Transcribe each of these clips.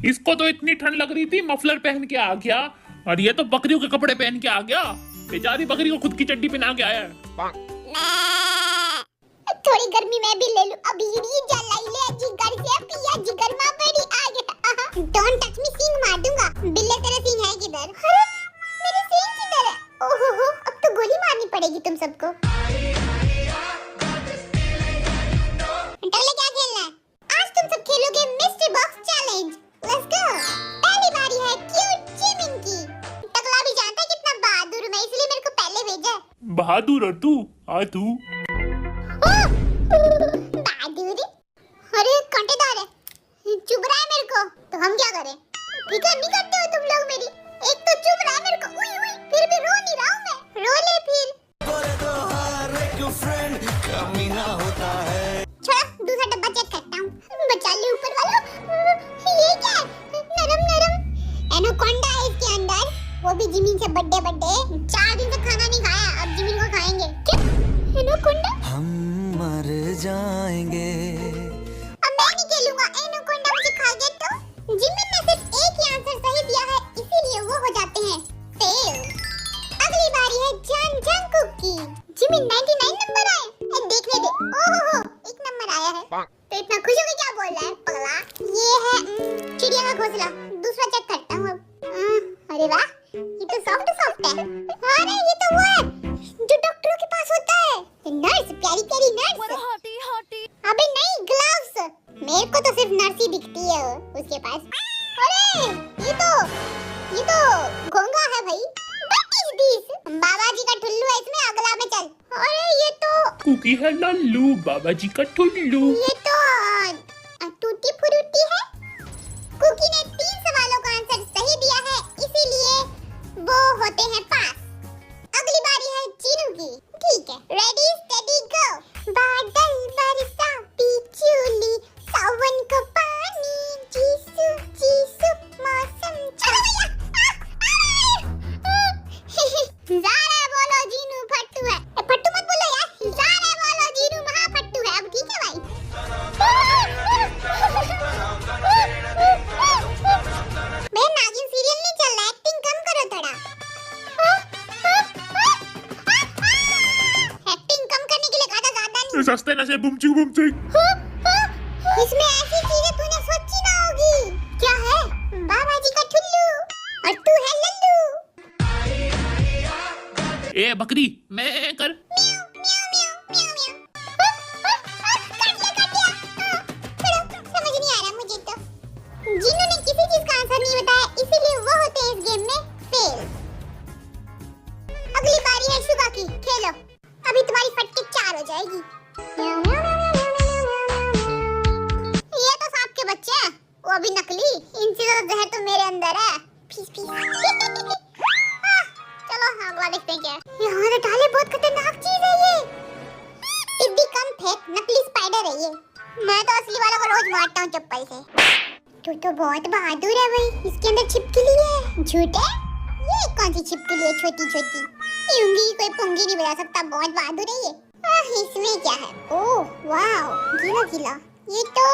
इसको तो इतनी ठंड लग रही थी मफलर पहन के आ गया, और ये तो बकरियों के कपड़े पहन के आ गया। बेचारी बकरी को खुद की चड्डी पहना के आया है। थोड़ी गर्मी में भी ले लूं। अभी ये जलाई ले जिगर से पिया जिगर मां बड़ी आ गया। डोंट टच मी, सींग मार दूंगा। बिल्ले तेरे सींग है किधर? अरे मेरे सींग किधर है? ओहो हो, अब तो गोली मारनी पड़ेगी तुम सबको। टल्ले क्या खेलना है? आज तुम सब खेलोगे mystery box challenge. Let's go. पहली बारी है क्यूट जिमिन की। टकला भी जानता है कितना बहादुर हूं मैं, इसलिए मेरे को पहले भेजा है। बहादुर और तू आ तू बहादुर? अरे कांटेदार है, चुभ रहा है मेरे को, तो हम क्या करें? फिक्र नहीं करते हो तुम लोग मेरी। एक तो चुभ रहा है मेरे को, उई उई, फिर भी रो नहीं रहा हूं मैं। रो ले फिर। छोड़ा, दूसरा डब्बा चेक करता हूँ। बचा ले ऊपर वालों। ये क्या है? नरम नरम एनाकोंडा है इसके अंदर, वो भी जिमिन से बड्डे बड्डे। 4 दिन से खाना नहीं खाया, अब जिमिन को खाएंगे। क्या एनाकोंडा? हम मर जाएंगे। अब मैं नहीं खेलूंगा, एनाकोंडा मुझे खा गया तो। जिमिन ने सिर्फ एक ही आंसर सही दिया है, इसीलिए वो हो जाते हैं फेल। अगली बारी है जान जान कुकी। जिमिन 99 नंबर आए, देखने दे। ओहो, 1 नंबर आया है, तो इतना खुश होके क्या बोल रहा है पगला? ये है चिड़िया का घोंसला। दूसरा चेक करता हूँ अब। अरे वाह, ये तो सॉफ्ट सॉफ्ट है। अरे ये तो वो है जो डॉक्टरों के पास होता है, नर्स, प्यारी प्यारी नर्स। अबे नहीं, ग्लव्स। मेरे को तो सिर्फ नर्स ही दिखती है उसके पास। अरे ये तो घोंगा है भाई। What is this? बाबा जी का ठुल्लू है इसमें, अगला में चल। अरे ये तो कुकी है लल्लू, बाबा जी का ठुल्लू। ये तो टूटी फ्रूटी है। कुकी ने 3 सवालों का आंसर सही दिया है, इसीलिए वो होते हैं पास। अगली बारी है चीनू की। ठीक है, रेडी स्टेडी गो। बादल बरसा बिजली, सावन का पानी, जीसू जीसू मौसम। चलो भैया। ज़ारा बोलो जीनू फट्टू है। फट्टू मत बोलो यार, ज़ारा बोलो जीनू महा फट्टू है। अब ठीक है भाई। मैं नागिन सीरियल नहीं चल रहा, एक्टिंग कम करो थोड़ा। एक्टिंग कम करने के लिए कहा था, ज्यादा नहीं। सस्ते नशे बुमचू बुमचू। इसमें ऐसी चीजें तूने सोची ना होगी। क्या है? बाबा जी का ठुल्लू, और तू है लल्लू। ए बकरी, मैं कर। म्याऊ म्याऊ म्याऊ म्याऊ म्याऊ। काट लिया। छोड़ो, समझ नहीं आ रहा मुझे तो। जिन्होंने किसी चीज का आंसर नहीं बताया, इसीलिए वो होते हैं इस गेम में फेल। अगली बारी है शुगा की, खेलो। अभी तुम्हारी फटके 4 हो जाएगी। ये तो सांप के बच्चे हैं, वो भी नकली। इनसे ज्यादा जहर तो मेरे अंदर है। Fees fees. चलो अगला देखते हैं क्या है। यहाँ तो डाले, बहुत खतरनाक चीज है ये। टिड्डी कम फेंक, नकली स्पाइडर है ये। मैं तो असली वाला को रोज मारता हूँ चप्पल से। तू तो बहुत बहादुर है भाई, इसके अंदर छिपकली है। झूठे? ये कौन सी छिपकली है छोटी छोटी? यूंगी कोई पुंगी नहीं बजा सकता, बहुत बहादुर है ये। इसमें क्या है? ओह वाओ, गीला गीला। ये तो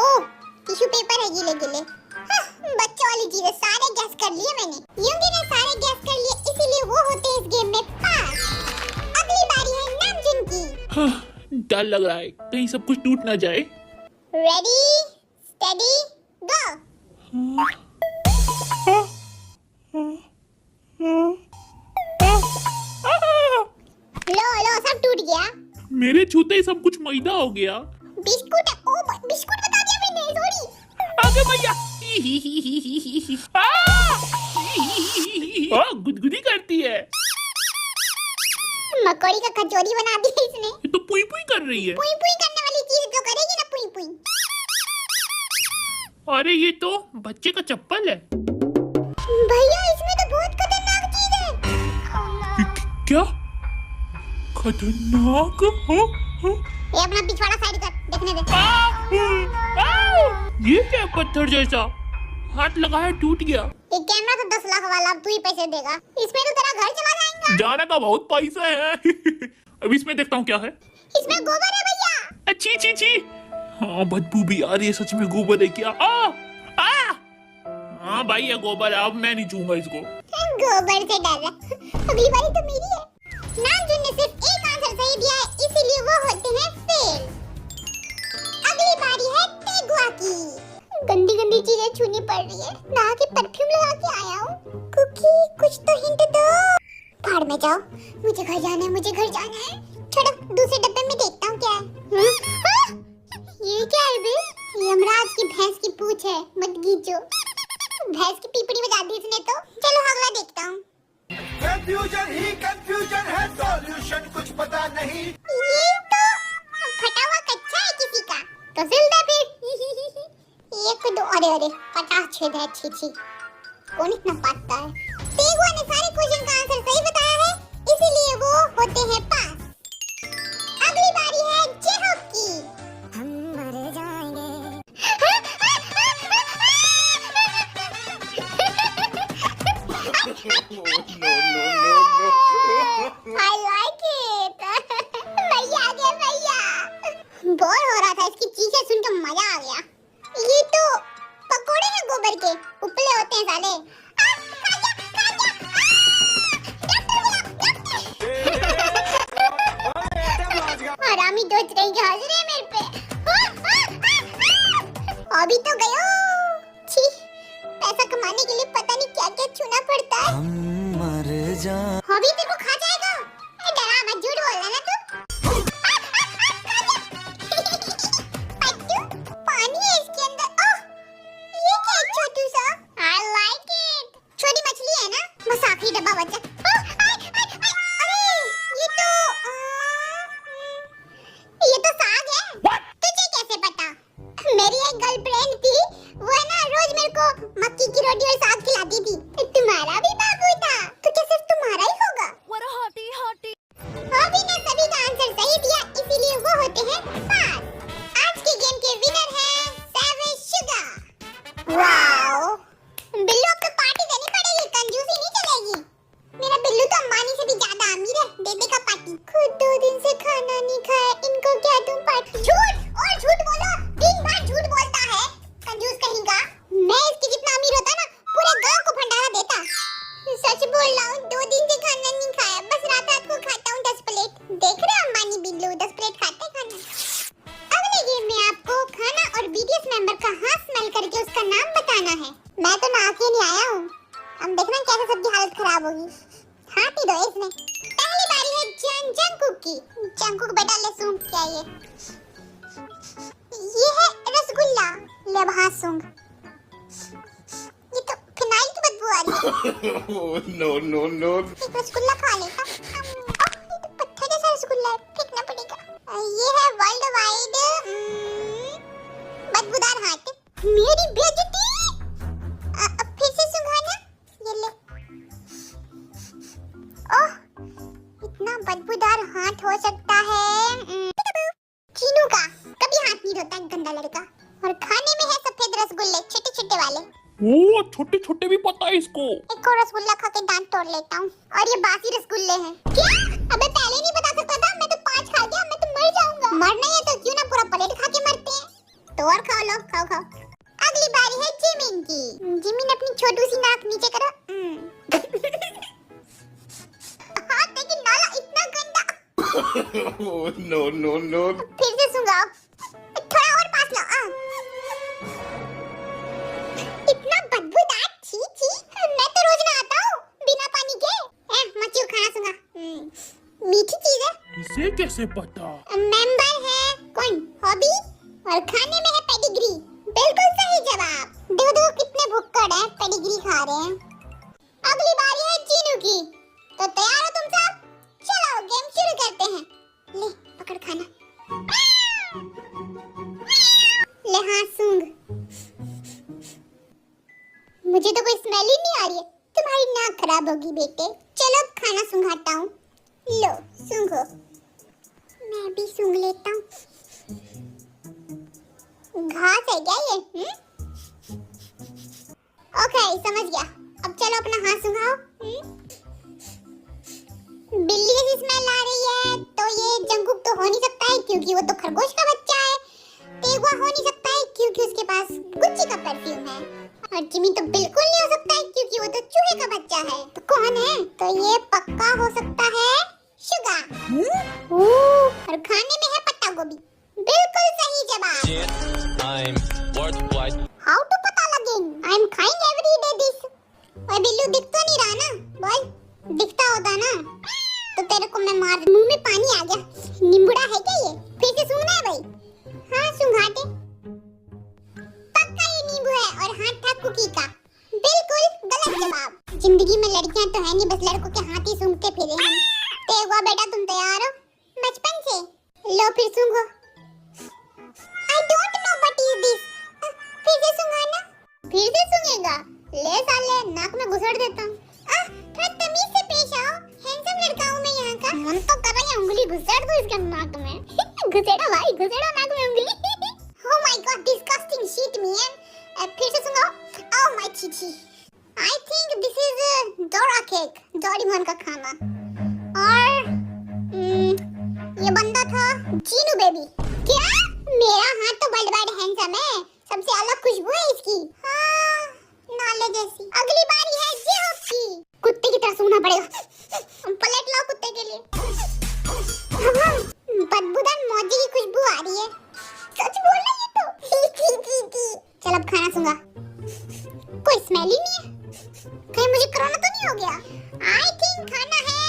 ओह टिश्यू पेपर है, गीले गीले। बच्चों वाली चीजें सारे गैस कर लिए मैंने। यूंगी ने सारे गैस कर लिए, इसीलिए वो होते हैं इस गेम में पास। अगली बारी है नामजुन की। डर लग रहा है कहीं सब कुछ टूट ना जाए। रेडी स्टेडी गो। लो लो, सब टूट गया। मेरे छूते ही सब कुछ मैदा हो गया। बिस्कुट है। ओ बिस्कुट बता दिया मैंने, सॉरी। आगे भैया। गुदगुदी करती है। मकोड़ी का कचौरी बना दी इसने। ये तो पुई पुई कर रही है। पुई पुई करने वाली चीज तो करेगी ना, पुई पुई। अरे ये तो बच्चे का चप्पल है। भैया इसमें तो बहुत खतरनाक चीज है। क्या खतरनाक? ये अपना पिछवाड़ा साइड कर, देखने दे। ये क्या पत्थर जैसा? हाथ लगाया टूट गया। ये कैमरा तो 10 लाख वाला, अब तू ही पैसे देगा। इसमें तो तेरा घर चला जाएगा। जाने का बहुत पैसा है। अब इसमें देखता हूँ क्या है। इसमें गोबर है भैया। अच्छी ची ची। हाँ बदबू भी आ रही है, सच में गोबर है क्या? आ भाई ये गोबर है, अब मैं नहीं छूंगा इसको। गोबर से डर रहा। अगली बारी तो मेरी है। नाम जिनने सिर्फ एक आंसर सही दिया है, इसीलिए वो होते हैं फेल। अगली बारी है तेगुआ की। गंदी गंदी चीजें छूनी पड़ रही है। नहा के परफ्यूम लगा के आया हूँ। कुकी कुछ तो हिंट दो। भाड़ में जाओ, मुझे घर जाना है, मुझे घर जाना है। छोड़ो, दूसरे डब्बे में देखता हूँ क्या है। ये क्या है बे? यमराज की भैंस की पूंछ है, मत गीचो। भैंस की पीपड़ी में डाल दी इसने तो। चलो अगला देखता हूँ। कंफ्यूजन ही कंफ्यूजन है, सॉल्यूशन कुछ पता नहीं। ये तो फटा हुआ कच्चा है किसी का। तो सिल दे फिर। एक दो, अरे अरे 50 छेद है। छी छी, कौन इतना पाता है? तेगुआ ने सारे क्वेश्चन का आंसर सही बताया है, इसीलिए वो होते हैं पास। अगली बारी है जेहोक की। हम मर जाएंगे। I like it. भैया आ गया भैया। बोर हो रहा था, इसकी चीखें सुन के मजा आ गया। ये तो पकोड़े हैं गोबर के, उपले होते हैं साले। हरामी दोस्त कहीं के हाजिर है मेरे पे। अभी तो गयो। छी, पैसा कमाने के लिए पता नहीं क्या क्या छूना पड़ता है। हम मर जा अभी तेरे को खा जाएगा। डरा मत, झूठ बोलना ना तू। पट्टू, पानी है इसके अंदर। ओह, ये क्या है छोटू सा? I like it. छोटी मछली है ना? बस आखिरी डब्बा बचा। अरे, ये तो साग है। तुझे कैसे पता? मेरी एक गर्लफ्रेंड थी, वो है ना रोज मेरे को मक्की की रोटी और साग खिलाती थी। तुम्हारा भी बाबू था, तो क्या सिर्फ तुम्हारा ही होगा? अभी ने सभी का आंसर सही दिया, इसीलिए वो होते हैं पास। आज के गेम के विनर हैं सेवेज शुगर। वाओ, बिल्लू अब तो पार्टी देनी पड़ेगी, कंजूसी नहीं चलेगी। मेरा बिल्लू तो अंबानी से भी ज्यादा अमीर है, दे देगा पार्टी। खुद 2 दिन से खाना नहीं खाया, इनको क्या दूं पार्टी? झूठ और झूठ बोलो, दिन भर झूठ बोलता है कंजूस कहीं का। मैं इसके जितना अमीर होता ना, पूरे गांव को भंडारा देता। सच बोल रहा हूँ, 2 दिन से खाना नहीं खाया, बस रात रात को खाता हूँ 10 प्लेट। देख रहे हो अंबानी बिल्लू 10 प्लेट खाता है खाना। अगले गेम में आपको खाना और बीटीएस मेंबर का हाथ स्मेल करके उसका नाम बताना है। मैं तो नहा के नहीं आया हूँ, अब देखना कैसे सबकी हालत खराब होगी। हाथ ही दो इसमें। पहली बारी है जंकुक की। जंकुक बेटा ले सूंघ, क्या ये है रसगुल्ला। ले अब हाथ सूंघ। ये तो फिनाइल की बदबू आ रही है। No no no. एक रसगुल्ला खा लेता। ये तो पत्थर जैसा रसगुल्ला है, फेंकना पड़ेगा। ये है वर्ल्ड वाइड बदबूदार हाथ। मेरी बेइज्जती। अब फिर से सुंघाना। ये ले। ओह, इतना बदबूदार हाथ हो सकता है चीनू का। कभी हाथ नहीं धोता गंदा लड़का। और खाने में है सफेद रसगुल्ले, छोटे छोटे वाले। ओ छोटे छोटे भी पता है इसको। एक और रसगुल्ला खा के दांत तोड़ लेता हूँ। और ये बासी रसगुल्ले हैं। क्या? अबे पहले नहीं बता सकता था? मैं तो 5 खा गया, मैं तो मर जाऊंगा। मरना है तो क्यों ना पूरा प्लेट खा के मरते हैं। तो और खाओ लो, खाओ खाओ। अगली बारी है जिमिन की। जिमिन अपनी छोटू सी नाक नीचे करो। हाथ देखिए, नाला इतना गंदा। No no no. फिर से सुंघाओ, थोड़ा और पास लो। इतना बदबूदार, छी छी। मैं तो रोज नहाता हूँ बिना पानी के। मच्छी को खाना सूंघा। मीठी चीज है। इसे कैसे पता? मेंबर है कौन? हॉबी और खाने में है पेडिग्री। बिल्कुल सही जवाब। देखो देखो कितने भुक्कड़ हैं, पेडिग्री खा रहे हैं। अगली बारी है चीनू की। तो तैयार हो तुम सब? चलो गेम शुरू करते हैं। ले पकड़ खाना। ले हाथ सूंघ। मुझे तो कोई स्मेल ही नहीं आ रही है। तुम्हारी नाक खराब होगी बेटे। चलो अब खाना सूंघाता हूँ। लो सूंघो। मैं भी सूंघ लेता हूँ। घास है क्या ये? ओके समझ गया। अब चलो अपना हाथ सूंघाओ। बिल्ली जैसी स्मेल आ रही है, तो ये जंकुक तो हो नहीं सकता है क्योंकि वो तो खरगोश का बच्चा है। तेगुआ हो नहीं सकता है क्योंकि उसके पास गुच्ची का परफ्यूम है, और जिमी तो बिल्कुल नहीं हो सकता है क्योंकि वो तो चूहे का बच्चा है। तो कौन है? तो ये पक्का हो सकता है शुगा। और खाने में है पत्ता गोभी। बिल्कुल सही जवाब। हाउ टू पता लगे? आई एम खाइंग एवरी डे दिस। और बिल्लू दिख तो नहीं रहा ना? बोल, दिखता होता ना तो तेरे को मैं मार। मुंह में पानी आ गया। नींबूड़ा है क्या ये? फिर से सूंघना है भाई? हाँ सूंघाते। पक्का ये नींबू है और हाथ था कुकी का। बिल्कुल गलत जवाब। जिंदगी में लड़कियां तो है नहीं, बस लड़कों के हाथ ही सूंघते फिरे हम। तो एक बार बेटा तुम तैयार हो? बचपन से। लो फिर सूंघो। I don't know what is this. फिर से सूंघाना। फिर से सूंघेगा? ले साले, नाक में घुसड़ देता हूँ। थोड़ा तमीज से पेश आओ। हैंडसम लड़का हूँ मैं यहाँ का। मन तो कर रहा है उंगली घुसड़ दूँ इसके नाक में। घुसेड़ा भाई, घुसेड़ा नाक में उंगली। Oh my God, disgusting shit man. फिर से सूंघाओ। Oh my Chichi. I think this is Dora cake, Doraemon का खाना। और ये बंदा था चीनू बेबी। क्या? मेरा हाथ तो वर्ल्ड वाइड हैंडसम है, सबसे अलग खुशबू है इसकी। हाँ, नाले जैसी। अगली बारी है जेहॉप की। कुत्ते की तरह सूंघना पड़ेगा। पलट लाओ कुत्ते के लिए। बदबूदार मौजी की खुशबू आ रही है। सच बोल रहा है तो। चल अब खाना सूंघा। कोई स्मेल ही नहीं है। कहीं मुझे कोरोना तो नहीं हो गया? आई थिंक खाना है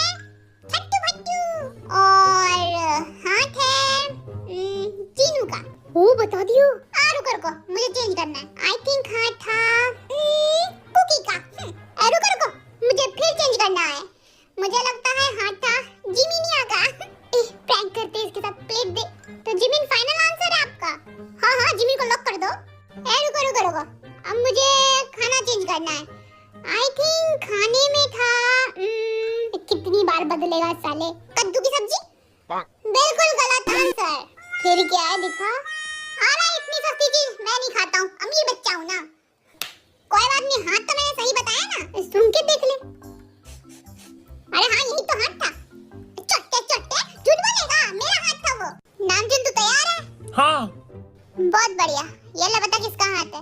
छट्टू भट्टू और हाथ है चीनू का। वो बता दियो। रुको, मुझे चेंज करना है। आई थिंक हाथ था कुकी का। रुको, मुझे फिर चेंज करना है। मुझे लगता है हाथ था जिमिनिया का। प्रैंक करते इसके साथ प्लेट दे। तो जिमिन फाइनल आंसर है आपका? हाँ, जिमिन को लॉक कर दो। रुको, अब मुझे खाना चेंज करना है। आई थिंक खाने में था कितनी बार बदलेगा साले, कद्दू की सब्जी। बिल्कुल गलत आंसर। फिर क्या है दिखा? इतनी सस्ती चीज मैं नहीं खाता हूँ, अमीर बच्चा हूँ ना। कोई बात नहीं, हाथ तो मैंने सही बताया ना, सुन के देख ले। अरे हाँ, यही तो हाथ था। चट्टे झूठ बोलेगा, मेरा हाथ था वो। नामजुन तू तैयार है? हाँ। बहुत बढ़िया। ये ले बता किसका हाथ है?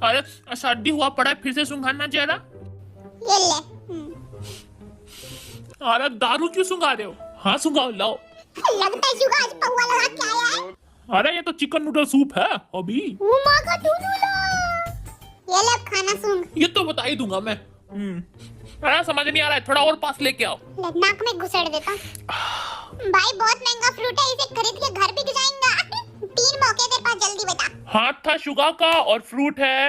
अरे सर्दी हुआ पड़ा है, फिर से सूंघाना चेहरा। ये ले। अरे दारू क्यों सूंघा रहे हो? हाँ सूंघाओ, लाओ। लगता है शुगर आज पौवा लगा के आया है। अरे ये तो चिकन नूडल सूप है अभी। माँ का दूधूला। ये ले खाना सूंघ। ये तो बता ही दूंगा मैं। अरे समझ नहीं आ रहा है, थोड़ा और पास लेके आओ। नाक में घुसड़ देता। भाई बहुत महंगा फ्रूट है, इसे खरीद के घर भी जाएगा। 3 मौके तेरे पास, जल्दी बता। हाथ था शुगा का और फ्रूट है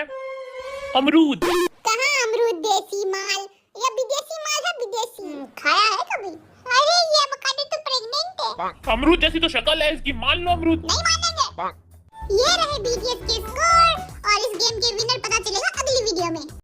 अमरूद। कहाँ अमरूद? देसी माल या विदेशी माल है? विदेशी खाया है कभी? अरे ये अवोकाडो तो प्रेग्नेंट है। अमरूद जैसी तो शक्ल है इसकी, मान लो अमरूद। नहीं मानेंगे। ये रहे BTS के स्कोर और इस गेम के विनर पता चलेगा अगली वीडियो में।